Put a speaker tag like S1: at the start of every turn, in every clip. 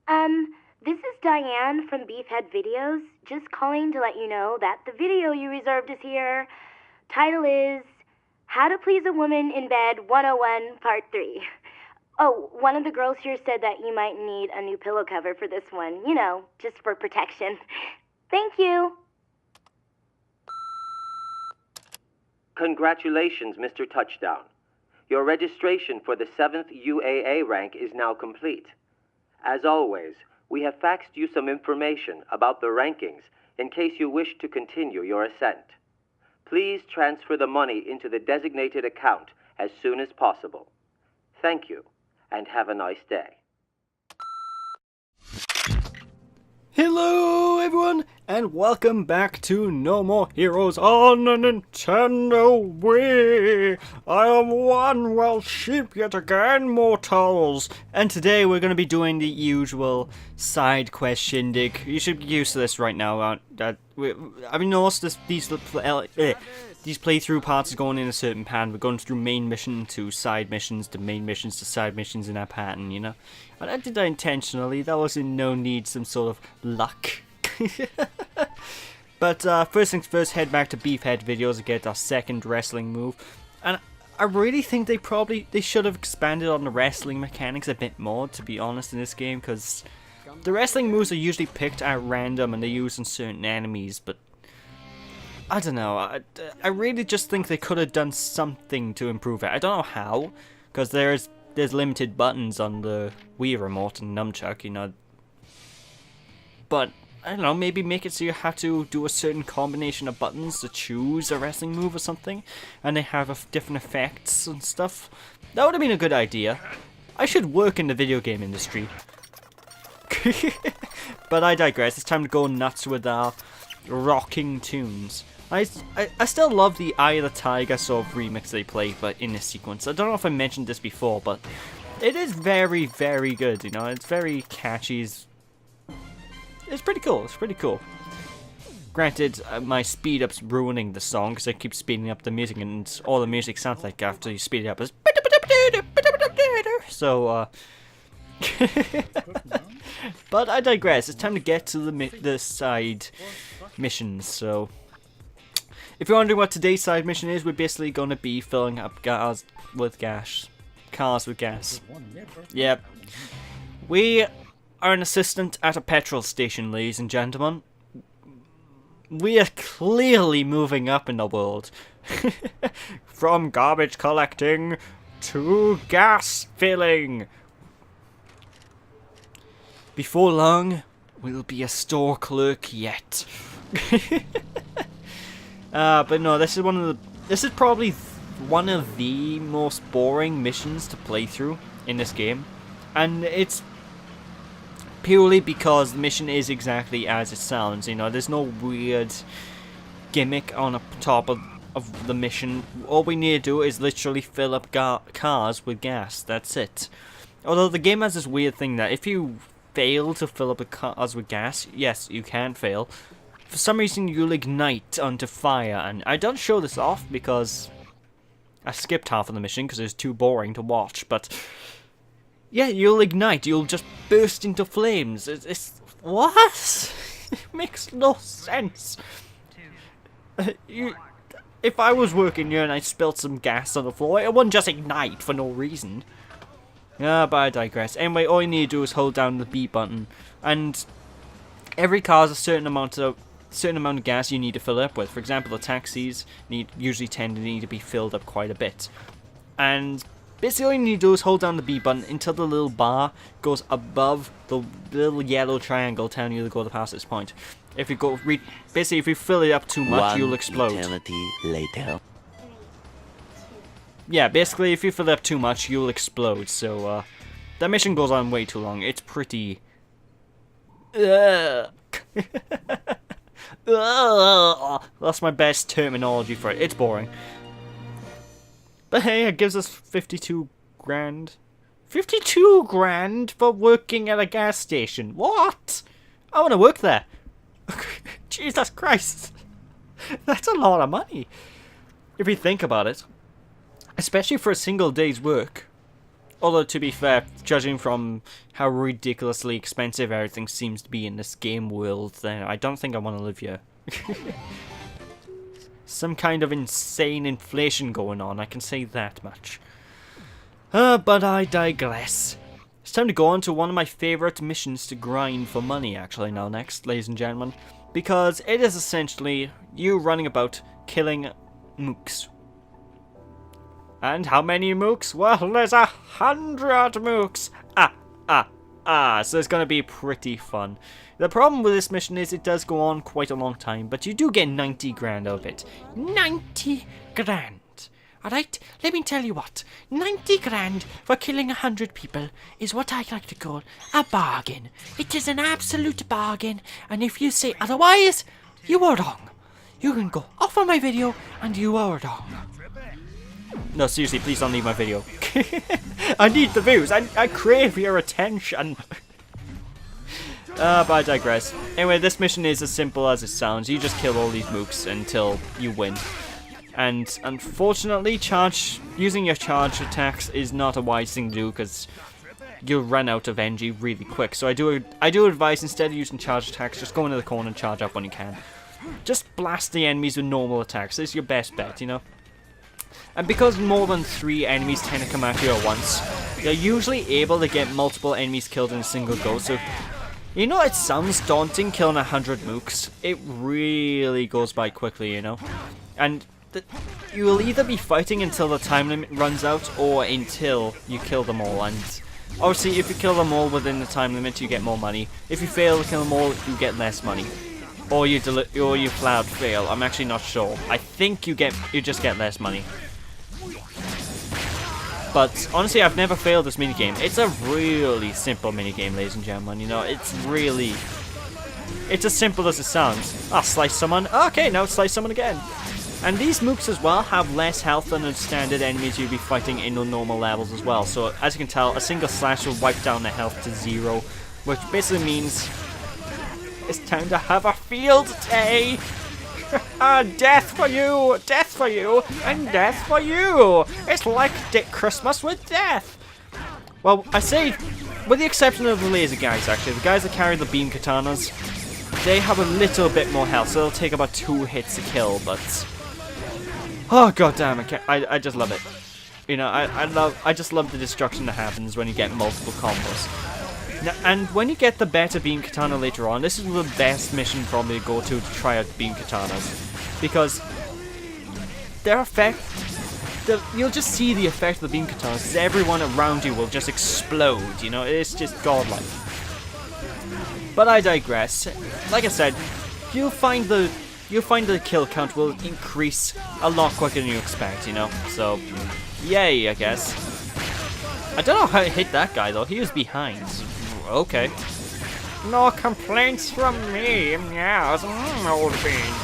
S1: This is Diane from Beefhead Videos, just calling to let you know that the video you reserved is here. Title is How to Please a Woman in Bed 101 Part 3. Oh, one of the girls here said that you might need a new pillow cover for this one, just for protection. Thank you.
S2: Congratulations, Mr. Touchdown. Your registration for the 7th UAA rank is now complete. As always, we have faxed you some information about the rankings in case you wish to continue your ascent. Please transfer the money into the designated account as soon as possible. Thank you, and have a nice day.
S3: Hello everyone, and welcome back to No More Heroes on the Nintendo Wii. I am one wild sheep yet again, mortals. And today we're going to be doing the usual side quest shindig. You should be used to this right now. I've noticed these playthrough parts are going in a certain pattern. We're going through main mission to side missions to main missions to side missions in that pattern, you know? And I did that intentionally. That was in no need some sort of luck. But first things first, head back to Beefhead Videos to get our second wrestling move. And I really think they should have expanded on the wrestling mechanics a bit more, to be honest, in this game, because the wrestling moves are usually picked at random and they're used on certain enemies, but I don't know, I really just think they could have done something to improve it. I don't know how, because there's limited buttons on the Wii remote and nunchuck, you know. But, I don't know, maybe make it so you have to do a certain combination of buttons to choose a wrestling move or something, and they have different effects and stuff. That would have been a good idea. I should work in the video game industry. But I digress, it's time to go nuts with our rocking tunes. I still love the Eye of the Tiger sort of remix they play, but in this sequence. I don't know if I mentioned this before, but it is very, very good, you know. It's very catchy. It's pretty cool. It's pretty cool. Granted, my speed up's ruining the song because I keep speeding up the music, and all the music sounds like after you speed it up is so. But I digress. It's time to get to the side missions. So, if you're wondering what today's side mission is, we're basically going to be filling up cars with gas. Yep. We are an assistant at a petrol station, ladies and gentlemen. We are clearly moving up in the world. From garbage collecting to gas filling. Before long, we'll be a store clerk yet. But no, this is probably one of the most boring missions to play through in this game, and it's purely because the mission is exactly as it sounds. You know, there's no weird gimmick on top of the mission. All we need to do is literally fill up cars with gas. That's it. Although the game has this weird thing that if you fail to fill up the cars with gas, yes, you can fail. For some reason, you'll ignite onto fire, and I don't show this off because I skipped half of the mission because it was too boring to watch. But yeah, you'll ignite. You'll just burst into flames. It's what? It makes no sense. If I was working here and I spilled some gas on the floor, it wouldn't just ignite for no reason. Yeah, but I digress. Anyway, all you need to do is hold down the B button, and every car has a certain amount of gas you need to fill up with. For example, the taxis usually tend to need to be filled up quite a bit. And basically all you need to do is hold down the B button until the little bar goes above the little yellow triangle telling you to go past this point. If you go basically if you fill it up too much, you'll explode.
S4: Eternity later.
S3: Yeah, basically, if you fill it up too much, you'll explode. So, that mission goes on way too long. It's pretty. That's my best terminology for it. It's boring. But hey, it gives us 52 grand. 52 grand for working at a gas station. What? I want to work there. Jesus Christ. That's a lot of money. If you think about it. Especially for a single day's work. Although, to be fair, judging from how ridiculously expensive everything seems to be in this game world, then I don't think I want to live here. Some kind of insane inflation going on, I can say that much. But I digress. It's time to go on to one of my favourite missions to grind for money, actually, now next, ladies and gentlemen. Because it is essentially you running about killing mooks. And how many mooks? Well, there's 100 mooks! So it's gonna be pretty fun. The problem with this mission is it does go on quite a long time, but you do get 90 grand out of it. 90 grand! Alright, let me tell you what. 90 grand for killing 100 people is what I like to call a bargain. It is an absolute bargain, and if you say otherwise, you are wrong. You can go off on my video, and you are wrong. No, seriously, please don't leave my video. I need the views. I crave your attention. But I digress. Anyway, this mission is as simple as it sounds. You just kill all these mooks until you win. And unfortunately, using your charge attacks is not a wise thing to do because you'll run out of energy really quick. So I do advise, instead of using charge attacks, just go into the corner and charge up when you can. Just blast the enemies with normal attacks. This is your best bet, you know? And because more than 3 enemies tend to come at you at once, you're usually able to get multiple enemies killed in a single go. So, you know, it sounds daunting killing 100 mooks. It really goes by quickly, you know? And you will either be fighting until the time limit runs out or until you kill them all. And obviously, if you kill them all within the time limit, you get more money. If you fail to kill them all, you get less money. Or you flat out fail. I'm actually not sure. I think you just get less money. But honestly, I've never failed this minigame. It's a really simple minigame, ladies and gentlemen. You know, it's as simple as it sounds. Ah, slice someone. Okay, now slice someone again. And these mooks as well have less health than the standard enemies you'd be fighting in the normal levels as well. So as you can tell, a single slash will wipe down their health to 0, which basically means it's time to have a field day. Death for you, and death for you. It's like Christmas with death. Well, I say, with the exception of the laser guys, actually, the guys that carry the beam katanas, they have a little bit more health, so they'll take about 2 hits to kill. But oh goddamn, I just love it. You know, I just love the destruction that happens when you get multiple combos. Now, and when you get the better beam katana later on, this is the best mission probably to go to try out the beam katanas, because their effect, you'll just see the effect of the beam katanas. Everyone around you will just explode. You know, it's just godlike. But I digress. Like I said, you'll find the kill count will increase a lot quicker than you expect. You know, so yay, I guess. I don't know how I hit that guy though. He was behind. Okay. No complaints from me. Yes, old bean.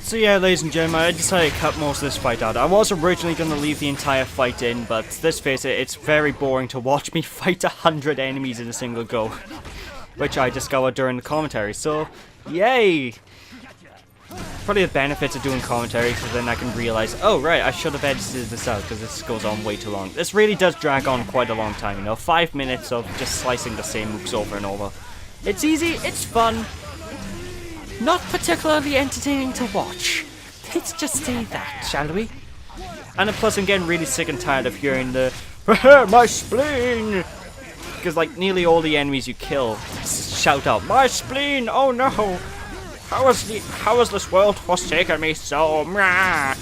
S3: So yeah, ladies and gentlemen, I decided to cut most of this fight out. I was originally going to leave the entire fight in, but let's face it, it's very boring to watch me fight 100 enemies in a single go. Which I discovered during the commentary, so yay! Probably the benefits of doing commentary, because then I can realize, oh right, I should have edited this out, because this goes on way too long. This really does drag on quite a long time, you know, 5 minutes of just slicing the same moves over and over. It's easy, it's fun, not particularly entertaining to watch. Let's just say that, shall we? And plus I'm getting really sick and tired of hearing the, my spleen! Because like nearly all the enemies you kill shout out, my spleen, oh no! How has this world forsaken me so? I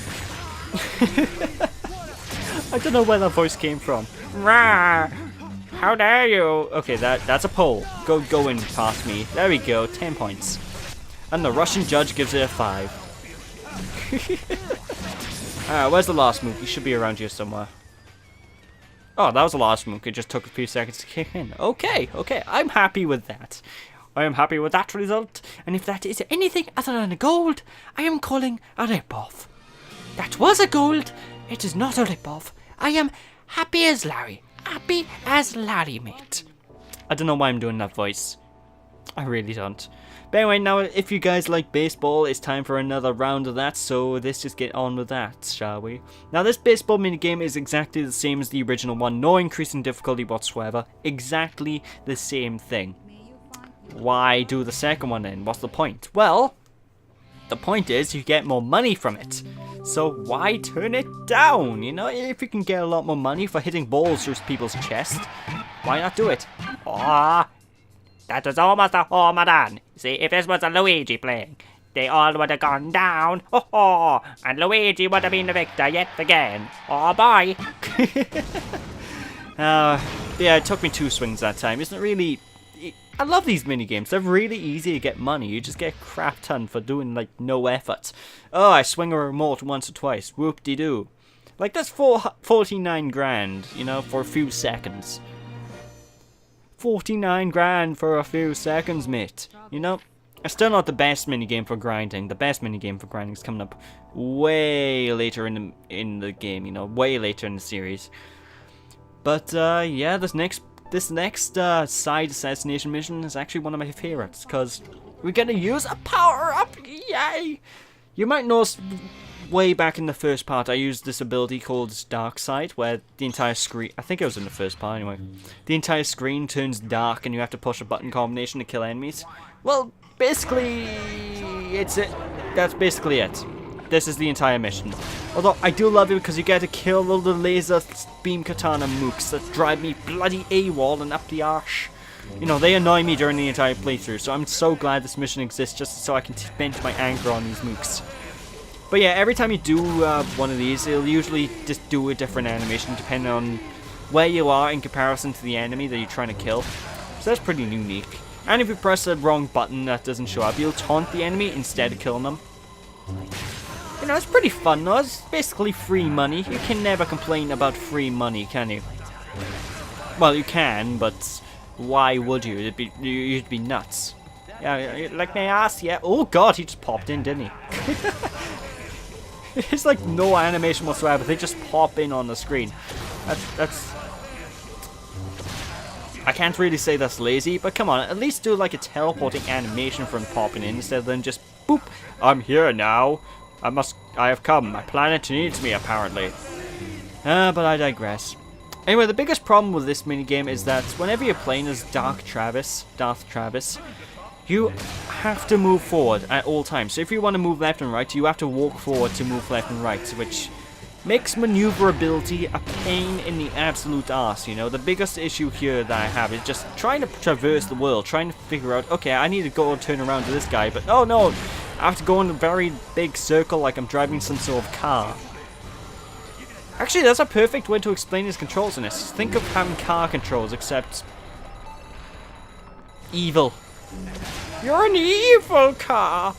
S3: don't know where that voice came from. How dare you? Okay, that's a poll. Go in past me. There we go, 10 points. And the Russian judge gives it a 5. Alright, where's the last move? He should be around here somewhere. Oh, that was the last move. It just took a few seconds to kick in. Okay, I'm happy with that. I am happy with that result, and if that is anything other than a gold, I am calling a rip-off. That was a gold, it is not a rip-off. I am happy as Larry. Happy as Larry, mate. I don't know why I'm doing that voice. I really don't. But anyway, now if you guys like baseball, it's time for another round of that, so let's just get on with that, shall we? Now this baseball minigame is exactly the same as the original one, no increase in difficulty whatsoever, exactly the same thing. Why do the second one then? What's the point? Well, the point is you get more money from it. So why turn it down? You know, if you can get a lot more money for hitting balls through people's chest, why not do it? Ah, that was almost a home run. See, if this was a Luigi playing, they all would have gone down. Oh, and Luigi would have been the victor yet again. Oh, bye. Yeah, it took me 2 swings that time. Isn't it really... I love these minigames. They're really easy to get money. You just get a crap ton for doing, like, no effort. Oh, I swing a remote once or twice. Whoop-de-doo. Like, that's 49 grand, you know, for a few seconds. 49 grand for a few seconds, mate. You know, it's still not the best minigame for grinding. The best minigame for grinding is coming up way later in the game, you know, way later in the series. But, yeah, this next side assassination mission is actually one of my favorites, because we're gonna use a power-up! Yay! You might notice way back in the first part I used this ability called Dark Side, where the entire screen, I think it was in the first part anyway, the entire screen turns dark and you have to push a button combination to kill enemies. Well, basically, that's basically it. This is the entire mission. Although, I do love it because you get to kill all the laser beam katana mooks that drive me bloody AWOL and up the arse. You know, they annoy me during the entire playthrough, so I'm so glad this mission exists just so I can vent my anger on these mooks. But yeah, every time you do one of these, it'll usually just do a different animation depending on where you are in comparison to the enemy that you're trying to kill. So that's pretty unique. And if you press the wrong button that doesn't show up, you'll taunt the enemy instead of killing them. You know, it's pretty fun though. It's basically free money. You can never complain about free money, can you? Well, you can, but why would you? You'd be nuts. Yeah, like my ass, yeah. Oh god, he just popped in, didn't he? It's like no animation whatsoever. They just pop in on the screen. That's... I can't really say that's lazy, but come on, at least do like a teleporting animation from popping in instead of then just boop. I'm here now. I have come. My planet needs me, apparently. But I digress. Anyway, the biggest problem with this minigame is that whenever you're playing as Darth Travis, you have to move forward at all times. So if you want to move left and right, you have to walk forward to move left and right, which makes maneuverability a pain in the absolute arse, you know. The biggest issue here that I have is just trying to traverse the world, trying to figure out, okay, I need to go and turn around to this guy, but oh no, I have to go in a very big circle like I'm driving some sort of car. Actually, that's a perfect way to explain his controls in this. Think of having car controls, except evil. You're an evil car.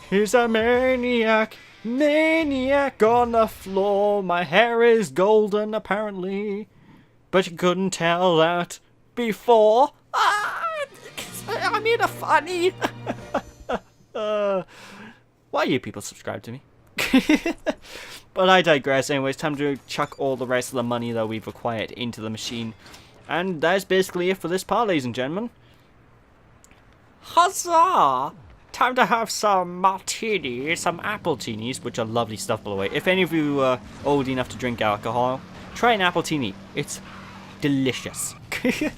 S3: He's a maniac on the floor. My hair is golden, apparently, but you couldn't tell that before. I made a funny. Why you people subscribe to me? But I digress. Anyway, it's time to chuck all the rest of the money that we've acquired into the machine. And that's basically it for this part, ladies and gentlemen. Huzzah! Time to have some martinis, some apple teenies, which are lovely stuff, by the way. If any of you are old enough to drink alcohol, try an apple teeny. It's delicious. The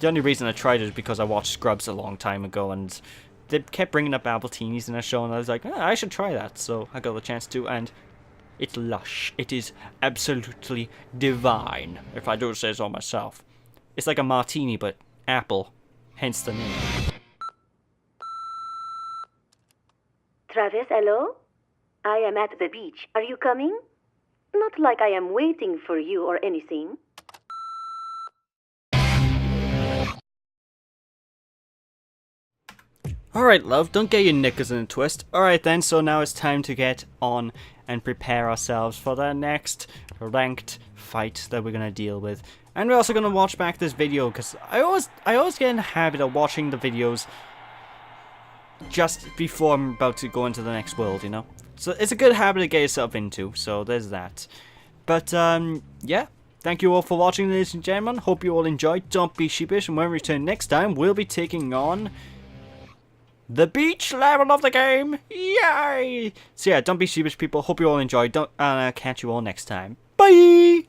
S3: only reason I tried it is because I watched Scrubs a long time ago, and they kept bringing up apple teenies in a show, and I was like, I should try that. So I got the chance to, and it's lush. It is absolutely divine, if I do say so myself. It's like a martini, but apple, hence the name.
S1: Travis, hello? I am at the beach. Are you coming? Not like I am waiting for you or anything.
S3: Alright, love, don't get your knickers in a twist. Alright then, so now it's time to get on and prepare ourselves for the next ranked fight that we're going to deal with. And we're also going to watch back this video, because I always get in the habit of watching the videos just before I'm about to go into the next world, you know? So it's a good habit to get yourself into, so there's that. But, yeah, thank you all for watching, ladies and gentlemen. Hope you all enjoyed. Don't be sheepish, and when we return next time, we'll be taking on the beach level of the game. Yay! So yeah, don't be sheepish, people. Hope you all enjoyed. And I'll catch you all next time. Bye!